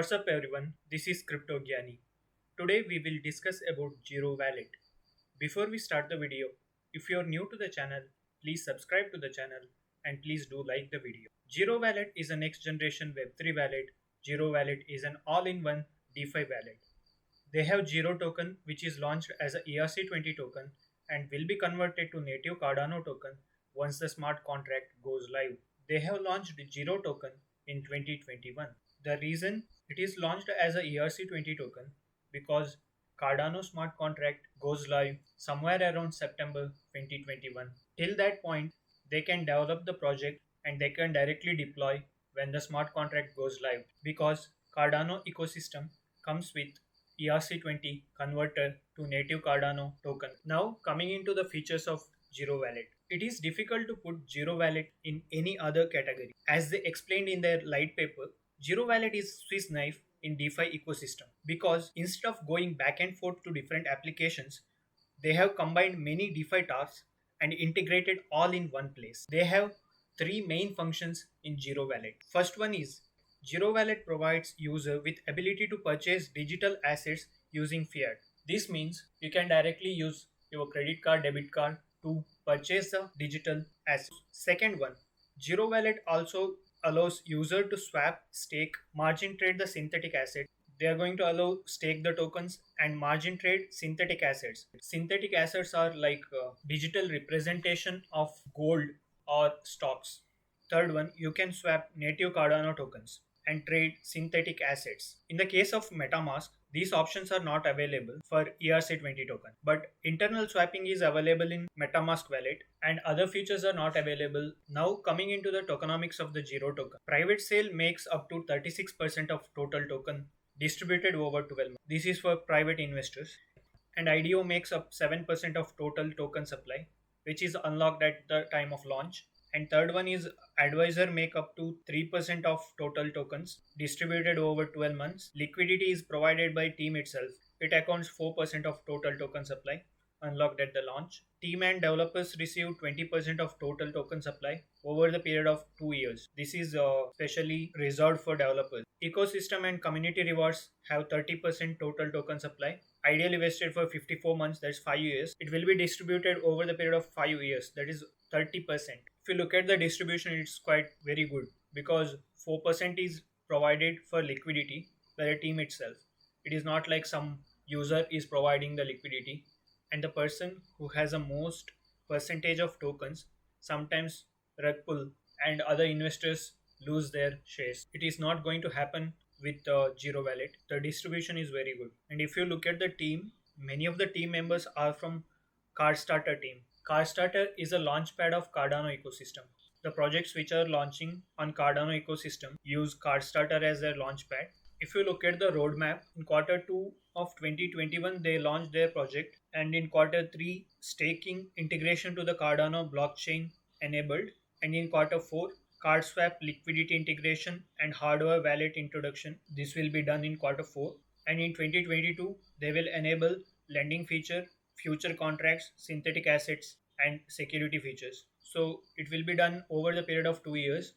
What's up everyone, this is Crypto Gyani. Today we will discuss about Zero Wallet. Before we start the video, if you are new to the channel, please subscribe to the channel and please do like the video. Zero Wallet is a next generation Web3 wallet. Zero Wallet is an all-in-one DeFi wallet. They have Zero token which is launched as a ERC20 token and will be converted to native Cardano token once the smart contract goes live. They have launched Zero token in 2021. The reason it is launched as a ERC20 token because Cardano smart contract goes live somewhere around September 2021. Till that point, they can develop the project and they can directly deploy when the smart contract goes live because Cardano ecosystem comes with ERC20 converter to native Cardano token. Now coming into the features of Zero Wallet. It is difficult to put Zero Wallet in any other category. As they explained in their light paper, Zero Wallet is Swiss knife in DeFi ecosystem because instead of going back and forth to different applications, they have combined many DeFi tasks and integrated all in one place. They have three main functions in Zero Wallet. First one is Zero Wallet provides user with ability to purchase digital assets using fiat. This means you can directly use your credit card, debit card to purchase the digital assets. Second one, Zero Wallet also allows user to swap, stake, margin trade the synthetic asset. They are going to allow stake the tokens and margin trade synthetic assets. Synthetic assets are like digital representation of gold or stocks. Third one, you can swap native Cardano tokens and trade synthetic assets. In the case of MetaMask, these options are not available for ERC20 token, but internal swapping is available in MetaMask wallet and other features are not available. Now coming into the tokenomics of the Zero token. Private sale makes up to 36% of total token distributed over 12 months. This is for private investors. And IDO makes up 7% of total token supply, which is unlocked at the time of launch. And third one is advisor make up to 3% of total tokens distributed over 12 months. Liquidity is provided by team itself. It accounts 4% of total token supply unlocked at the launch. Team and developers receive 20% of total token supply over the period of 2 years. This is specially reserved for developers. Ecosystem and community rewards have 30% total token supply, ideally vested for 54 months, that's 5 years. It will be distributed over the period of 5 years, that is 30%. If you look at the distribution, it's quite very good because 4% is provided for liquidity by the team itself. It is not like some user is providing the liquidity, and the person who has the most percentage of tokens sometimes rug pull and other investors lose their shares. It is not going to happen with Zero Wallet. The distribution is very good. And if you look at the team, many of the team members are from Cardstarter team. Cardstarter is a launchpad of Cardano ecosystem. The projects which are launching on Cardano ecosystem use Cardstarter as their launchpad. If you look at the roadmap, in quarter 2 of 2021, they launched their project, and in quarter 3, staking integration to the Cardano blockchain enabled, and in quarter 4, CardSwap liquidity integration and hardware wallet introduction. This will be done in quarter 4, and in 2022, they will enable lending feature, future contracts, synthetic assets, and security features. So it will be done over the period of 2 years.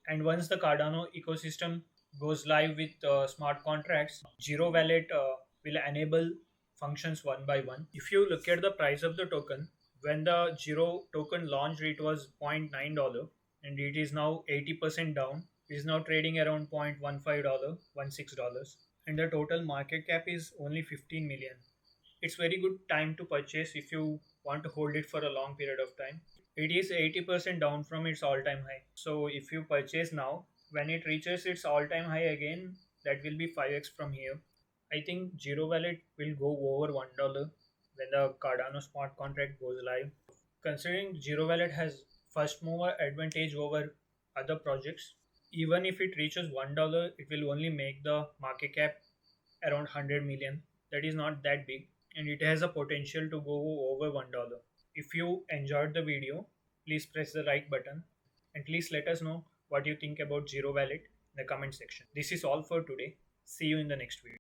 And once the Cardano ecosystem goes live with smart contracts, Zero Wallet will enable functions one by one. If you look at the price of the token, when the Zero token launched, it was $0.9 and it is now 80% down. It is now trading around $0.15, $16, and the total market cap is only 15 million. It's very good time to purchase if you want to hold it for a long period of time. It is 80% down from its all-time high. So if you purchase now, when it reaches its all-time high again, that will be 5x from here. I think Zero Wallet will go over $1 when the Cardano smart contract goes live. Considering Zero Wallet has first mover advantage over other projects, even if it reaches $1, it will only make the market cap around 100 million. That is not that big, and it has a potential to go over $1. If you enjoyed the video, please press the like button and please let us know what you think about Zero Wallet in the comment section. This is all for today. See you in the next video.